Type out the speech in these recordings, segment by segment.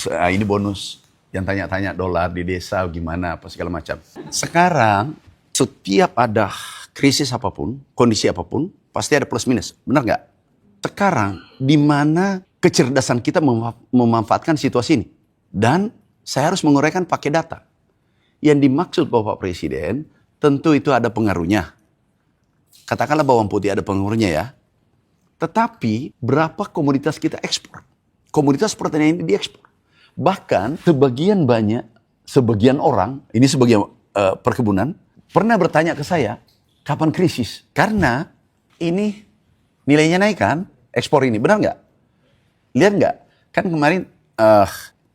Ini bonus yang tanya-tanya dolar di desa gimana apa segala macam. Sekarang setiap ada krisis apapun, kondisi apapun, pasti ada plus minus. Benar nggak? Sekarang di mana kecerdasan kita memanfaatkan situasi ini? Dan saya harus menguraikan pakai data. Yang dimaksud Bapak Presiden tentu itu ada pengaruhnya. Katakanlah bawang putih ada pengaruhnya ya. Tetapi berapa komoditas kita ekspor? Komoditas pertanian ini diekspor. Bahkan sebagian orang, ini sebagian perkebunan, pernah bertanya ke saya, kapan krisis? Karena ini nilainya naik kan, ekspor ini. Benar nggak? Lihat nggak? Kan kemarin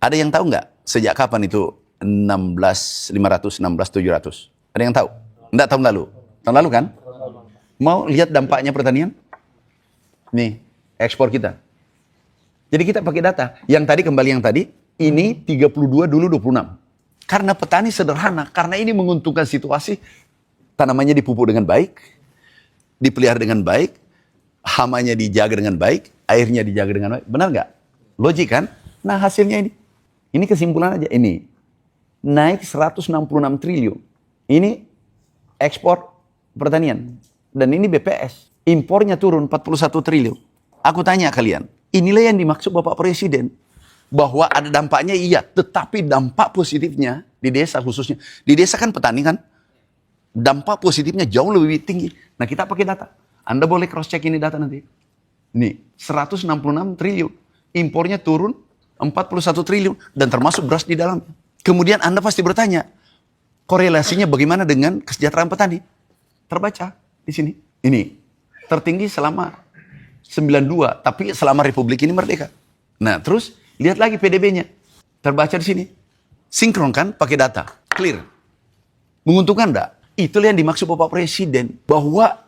ada yang tahu nggak sejak kapan itu 16.500, 16.700? Ada yang tahu? Enggak, tahun lalu. Tahun lalu kan? Mau lihat dampaknya pertanian? Nih, ekspor kita. Jadi kita pakai data. Yang tadi, ini 32 dulu 26. Karena petani sederhana, karena ini menguntungkan situasi, tanamannya dipupuk dengan baik, dipelihara dengan baik, hamanya dijaga dengan baik, airnya dijaga dengan baik. Benar nggak? Logik kan? Nah hasilnya ini. Ini kesimpulan aja. Ini naik 166 triliun. Ini ekspor pertanian. Dan ini BPS. Impornya turun 41 triliun. Aku tanya kalian, inilah yang dimaksud Bapak Presiden. Bahwa ada dampaknya iya, tetapi dampak positifnya di desa khususnya. Di desa kan petani kan, dampak positifnya jauh lebih tinggi. Nah kita pakai data. Anda boleh cross check ini data nanti. Nih, 166 triliun. Impornya turun 41 triliun. Dan termasuk beras di dalamnya. Kemudian Anda pasti bertanya, korelasinya bagaimana dengan kesejahteraan petani? Terbaca di sini. Ini tertinggi selama 92, tapi selama Republik ini merdeka. Nah, terus lihat lagi PDB-nya. Terbaca di sini. Sinkron kan pakai data. Clear. Menguntungkan enggak? Itulah yang dimaksud Bapak Presiden. Bahwa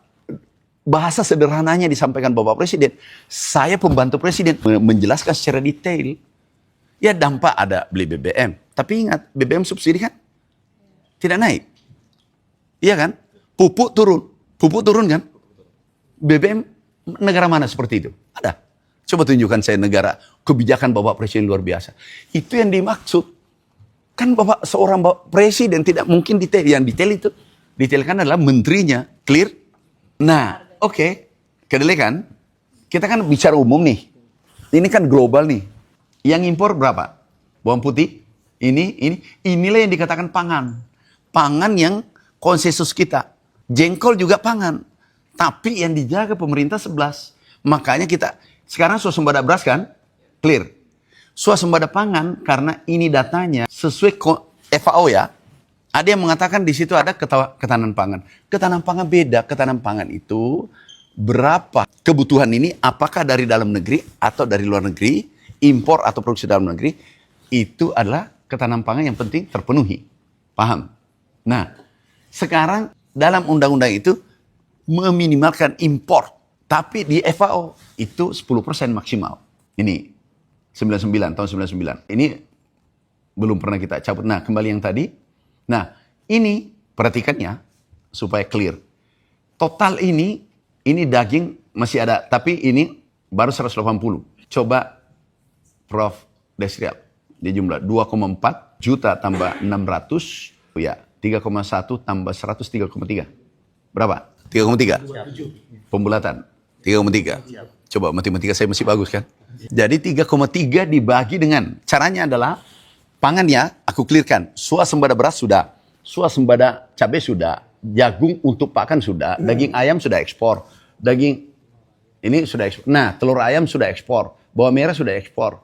bahasa sederhananya disampaikan Bapak Presiden. Saya pembantu Presiden menjelaskan secara detail. Ya dampak ada beli BBM. Tapi ingat, BBM subsidi kan? Tidak naik. Iya kan? Pupuk turun kan? BBM negara mana seperti itu? Ada. Coba tunjukkan saya negara kebijakan Bapak Presiden luar biasa. Itu yang dimaksud. Kan seorang Bapak Presiden tidak mungkin detail. Yang detail itu detailkan adalah menterinya. Clear? Nah, oke. Kedelai kan? Kita kan bicara umum nih. Ini kan global nih. Yang impor berapa? Bawang putih. Inilah yang dikatakan pangan. Pangan yang konsensus kita. Jengkol juga pangan. Tapi yang dijaga pemerintah 11. Makanya kita sekarang swasembada beras kan? Clear. Swasembada pangan karena ini datanya sesuai FAO ya. Ada yang mengatakan di situ ada ketahanan pangan. Ketahanan pangan beda. Ketahanan pangan itu berapa kebutuhan ini, apakah dari dalam negeri atau dari luar negeri, impor atau produksi dalam negeri, itu adalah ketahanan pangan yang penting terpenuhi. Paham? Nah, sekarang dalam undang-undang itu meminimalkan impor. Tapi di FAO itu 10% maksimal. Ini 99, tahun 99. Ini belum pernah kita cabut. Nah, kembali yang tadi. Nah, ini perhatikannya supaya clear. Total ini daging masih ada. Tapi ini baru 180. Coba Prof. Desrial. Di jumlah 2,4 juta tambah 600. Ya, 3,1 tambah 100, 3,3. Berapa? 3,3? Pembulatan. 3,3. Coba matematika saya masih bagus kan? Jadi 3,3 dibagi dengan, caranya adalah, pangannya aku clearkan. Swasembada beras sudah, swasembada cabai sudah, jagung untuk pakan sudah, daging ayam sudah ekspor, daging ini sudah ekspor. Nah, telur ayam sudah ekspor, bawang merah sudah ekspor.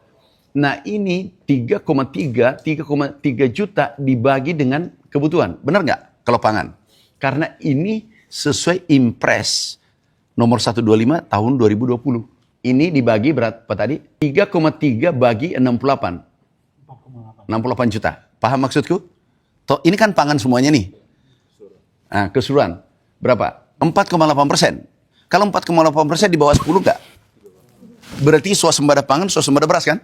Nah, ini 3,3 juta dibagi dengan kebutuhan. Benar nggak kalau pangan? Karena ini sesuai Impres nomor 125 tahun 2020. Ini dibagi berapa tadi? 3,3 bagi 68. 68 juta. Paham maksudku? Ini kan pangan semuanya nih. Nah, keseluruhan. Berapa? 4,8%. Kalau 4,8% di bawah 10 enggak? Berarti swasembada pangan, swasembada beras kan?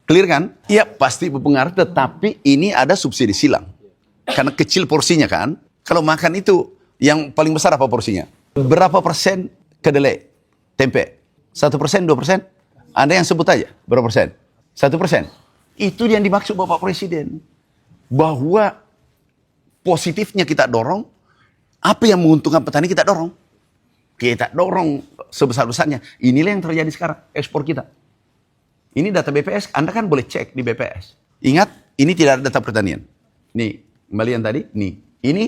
Clear kan? Iya, pasti berpengaruh. Tetapi ini ada subsidi silang. Karena kecil porsinya kan? Kalau makan itu, yang paling besar apa porsinya? Berapa persen kedelai, tempe? 1%, 2%? Anda yang sebut aja, berapa persen? 1%? Itu yang dimaksud Bapak Presiden. Bahwa positifnya kita dorong, apa yang menguntungkan petani kita dorong. Kita dorong sebesar-besarnya. Inilah yang terjadi sekarang, ekspor kita. Ini data BPS, Anda kan boleh cek di BPS. Ingat, ini tidak ada data pertanian. Nih, kembalian tadi, nih. Ini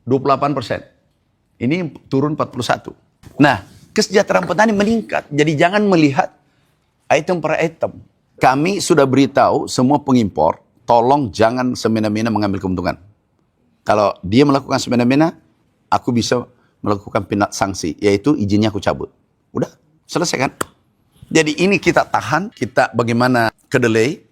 28%. Ini turun 41. Nah, kesejahteraan petani meningkat. Jadi jangan melihat item per item. Kami sudah beritahu semua pengimpor, tolong jangan semena-mena mengambil keuntungan. Kalau dia melakukan semena-mena, aku bisa melakukan sanksi, yaitu izinnya aku cabut. Udah, selesai kan? Jadi ini kita tahan, kita bagaimana kedelai,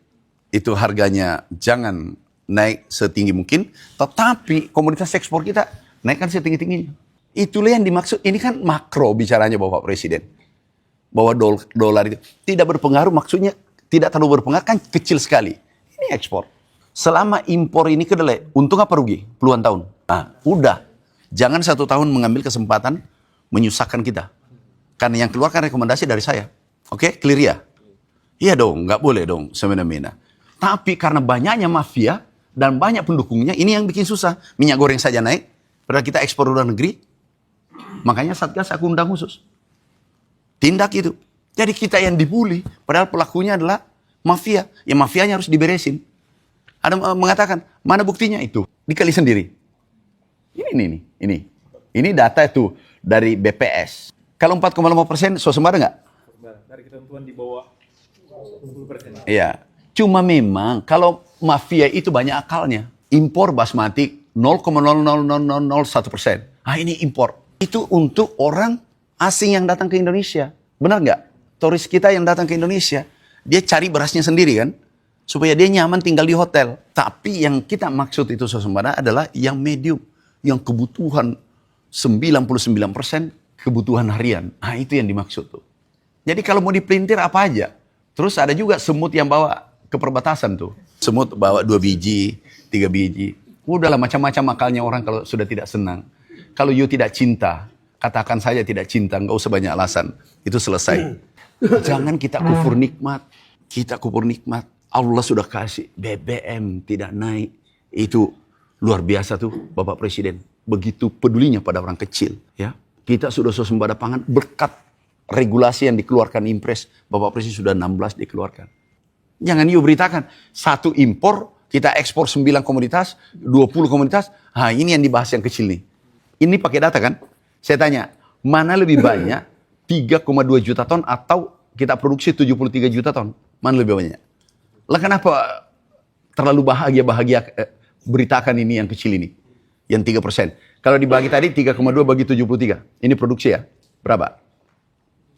itu harganya jangan naik setinggi mungkin, tetapi komoditas ekspor kita naikkan setinggi-tingginya. Itulah yang dimaksud, ini kan makro bicaranya Bapak Presiden. Bahwa dolar itu tidak berpengaruh, maksudnya tidak terlalu berpengaruh, kan kecil sekali. Ini ekspor. Selama impor ini kedelai, untung apa rugi? Puluhan tahun. Nah, udah. Jangan 1 tahun mengambil kesempatan menyusahkan kita. Karena yang keluar kan rekomendasi dari saya. Oke, clear ya? Iya dong, nggak boleh dong semena-mena. Tapi karena banyaknya mafia dan banyak pendukungnya, ini yang bikin susah. Minyak goreng saja naik, padahal kita ekspor luar negeri. Makanya Satgas aku undang khusus. Tindak itu. Jadi kita yang dibully, padahal pelakunya adalah mafia. Ya mafianya harus diberesin. Ada mengatakan, mana buktinya itu? Dikali sendiri. Ini data itu dari BPS. Kalau 4,5% swasembada nggak? Dari ketentuan di bawah 20%. Iya. Cuma memang kalau mafia itu banyak akalnya. Impor basmati 0,00001%. Ah ini impor. Itu untuk orang asing yang datang ke Indonesia. Benar nggak? Turis kita yang datang ke Indonesia, dia cari berasnya sendiri kan? Supaya dia nyaman tinggal di hotel. Tapi yang kita maksud itu swasembada adalah yang medium. Yang kebutuhan 99% kebutuhan harian. Nah itu yang dimaksud tuh. Jadi kalau mau dipelintir apa aja. Terus ada juga semut yang bawa ke perbatasan tuh. Semut bawa 2 biji, 3 biji. Udahlah macam-macam akalnya orang kalau sudah tidak senang. Kalau you tidak cinta, katakan saja tidak cinta, nggak usah banyak alasan. Itu selesai. Jangan kita kufur nikmat. Kita kufur nikmat. Allah sudah kasih BBM tidak naik. Itu luar biasa tuh Bapak Presiden. Begitu pedulinya pada orang kecil. Ya, kita sudah swasembada pangan berkat regulasi yang dikeluarkan Impres. Bapak Presiden sudah 16 dikeluarkan. Jangan you beritakan. Satu impor, kita ekspor 9 komoditas, 20 komoditas. Nah ini yang dibahas yang kecil nih. Ini pakai data kan? Saya tanya, mana lebih banyak 3,2 juta ton atau kita produksi 73 juta ton? Mana lebih banyak? Lah kenapa terlalu bahagia beritakan ini yang kecil ini? Yang 3%. Kalau dibagi tadi 3,2 bagi 73. Ini produksi ya? Berapa?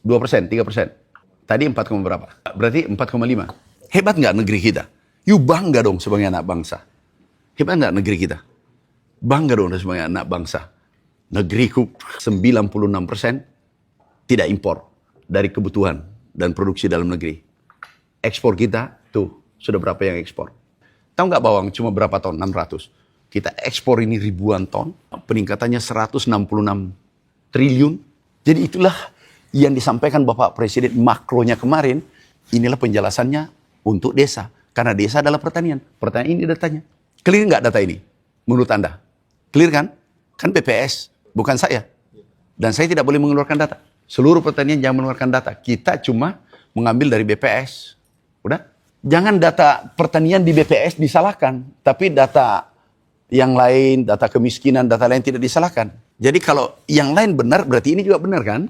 2%, 3%. Tadi 4, berapa? Berarti 4,5. Hebat nggak negeri kita? You bangga dong sebagai anak bangsa. Hebat nggak negeri kita? Bangga dong sebagai anak bangsa. Negeriku 96% tidak impor dari kebutuhan dan produksi dalam negeri. Ekspor kita tuh sudah berapa yang ekspor? Tahu nggak bawang cuma berapa ton? 600. Kita ekspor ini ribuan ton, peningkatannya 166 triliun. Jadi itulah yang disampaikan Bapak Presiden makronya kemarin. Inilah penjelasannya untuk desa. Karena desa adalah pertanian. Pertanian ini datanya. Clear nggak data ini? Menurut Anda? Clear kan? Kan BPS, bukan saya. Dan saya tidak boleh mengeluarkan data. Seluruh pertanian jangan mengeluarkan data. Kita cuma mengambil dari BPS. Udah? Jangan data pertanian di BPS disalahkan. Tapi data yang lain, data kemiskinan, data lain tidak disalahkan. Jadi kalau yang lain benar, berarti ini juga benar kan?